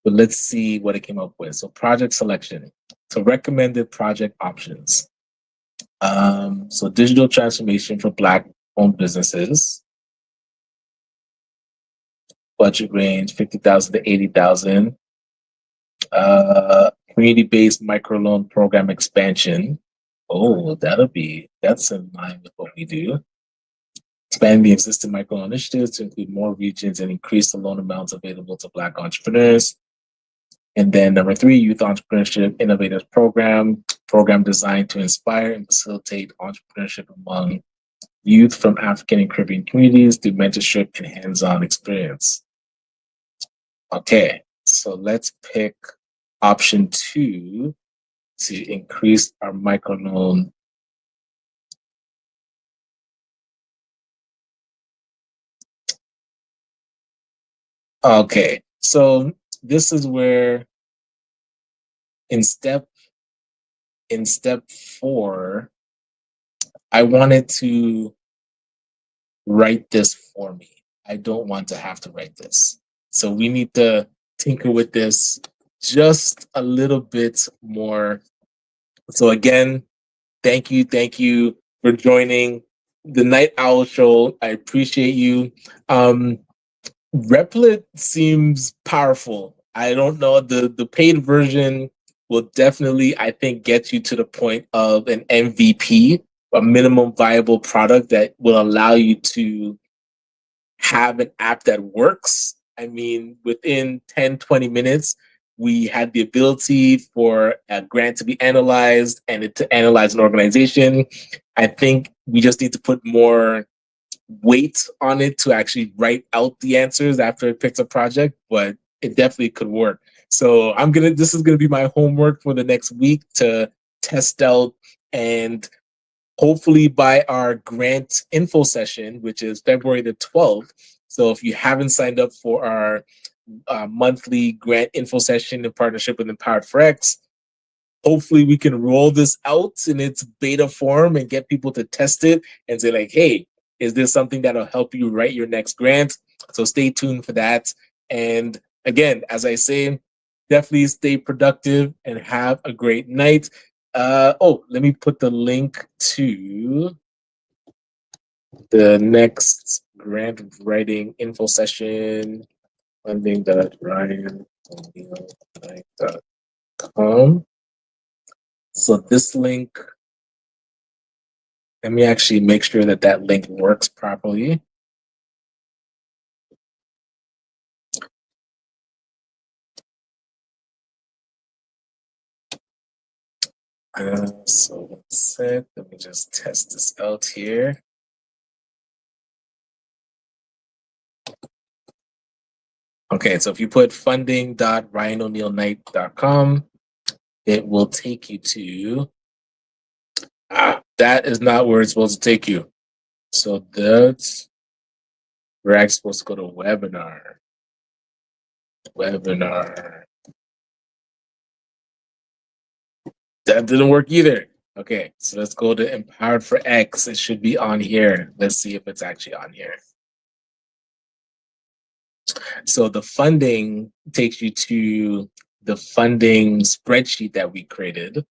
But let's see what it came up with. So project selection. So recommended project options. So digital transformation for Black-owned businesses. Budget range 50,000 to 80,000. Community-based microloan program expansion. Oh, that's in line with what we do. Expand the existing microloan initiatives to include more regions and increase the loan amounts available to Black entrepreneurs. And then number 3, Youth Entrepreneurship Innovators program designed to inspire and facilitate entrepreneurship among youth from African and Caribbean communities through mentorship and hands-on experience. Okay, so let's pick option 2 to increase our microloan Okay, so this is where in step in step 4, I wanted to write this for me. I don't want to have to write this. So we need to tinker with this just a little bit more. So again, thank you for joining the Night Owl Show. I appreciate you. Replit seems powerful. I don't know, the paid version will definitely, I think, get you to the point of an MVP, a minimum viable product that will allow you to have an app that works. I mean, within 10, 20 minutes, we had the ability for a grant to be analyzed and it to analyze an organization. I think we just need to put more weight on it to actually write out the answers after it picks a project, but it definitely could work. So this is gonna be my homework for the next week to test out, and hopefully by our grant info session, which is February the 12th. So if you haven't signed up for our monthly grant info session in partnership with Empowered for X, hopefully we can roll this out in its beta form and get people to test it and say like, hey, is this something that'll help you write your next grant? So stay tuned for that. And again, as I say, definitely stay productive and have a great night. Let me put the link to the next grant writing info session, funding.ryan.com. So this link, let me actually make sure that that link works properly. So one sec, let me just test this out here. Okay, so if you put funding.ryanoneilknight.com, it will take you to, that is not where it's supposed to take you. So that's, we're actually supposed to go to webinar. That didn't work either. Okay, so let's go to Empowered for X. It should be on here. Let's see if it's actually on here. So the funding takes you to the funding spreadsheet that we created.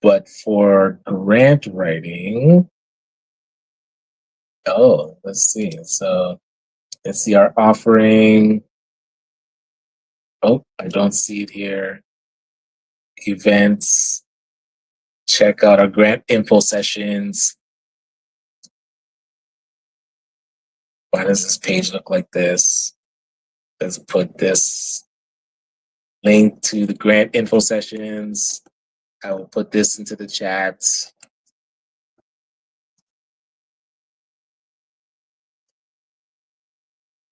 But for grant writing, let's see. So let's see our offering. Oh, I don't see it here. Events. Check out our grant info sessions. Why does this page look like this? Let's put this link to the grant info sessions. I will put this into the chat.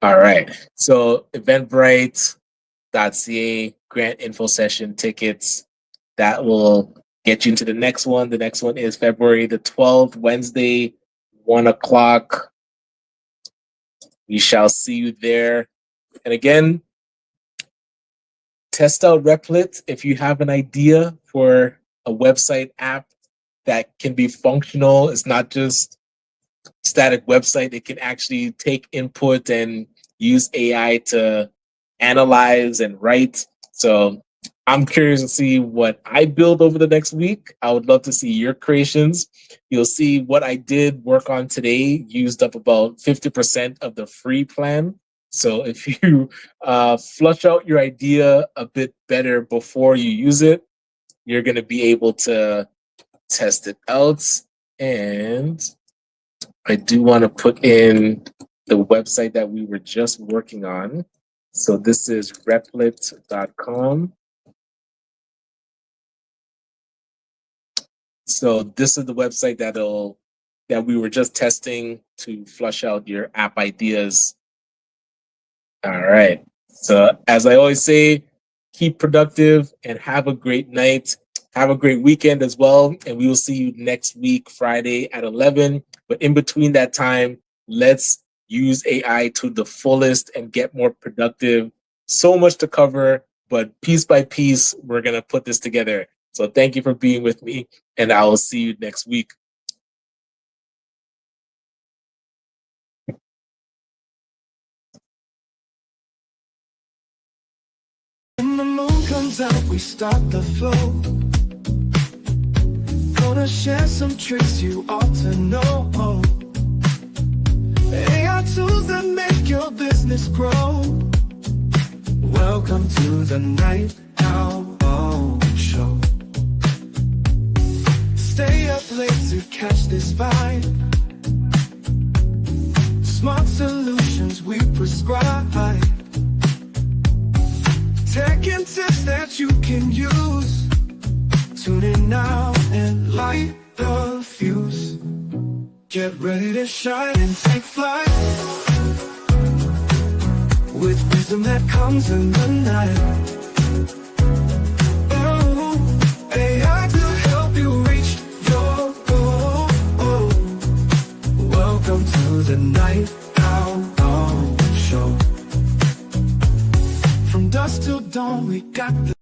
All right. So Eventbrite.ca grant info session tickets. That will get you into the next one. The next one is February the 12th, Wednesday, 1 o'clock. We shall see you there. And again, test out Replit if you have an idea for a website app that can be functional. It's not just static website. It can actually take input and use AI to analyze and write. So I'm curious to see what I build over the next week. I would love to see your creations. You'll see what I did work on today used up about 50% of the free plan. So if you flush out your idea a bit better before you use it, you're going to be able to test it out. And I do want to put in the website that we were just working on. So this is replit.com. So this is the website that we were just testing to flush out your app ideas. All right. So as I always say, keep productive and have a great night. Have a great weekend as well. And we will see you next week, Friday at 11. But in between that time, let's use AI to the fullest and get more productive. So much to cover, but piece by piece, we're going to put this together. So thank you for being with me, and I will see you next week. When the moon comes out, we start the flow. Gonna share some tricks you ought to know. AI tools that make your business grow. Welcome to the Night Owl Show. Stay up late to catch this vibe. Smart solutions we prescribe. Tech and tips that you can use. Tune in now and light the fuse. Get ready to shine and take flight, with wisdom that comes in the night. Oh, AI to help you reach your goal. Oh, welcome to the Night Owl Show. From dusk till dawn, we got the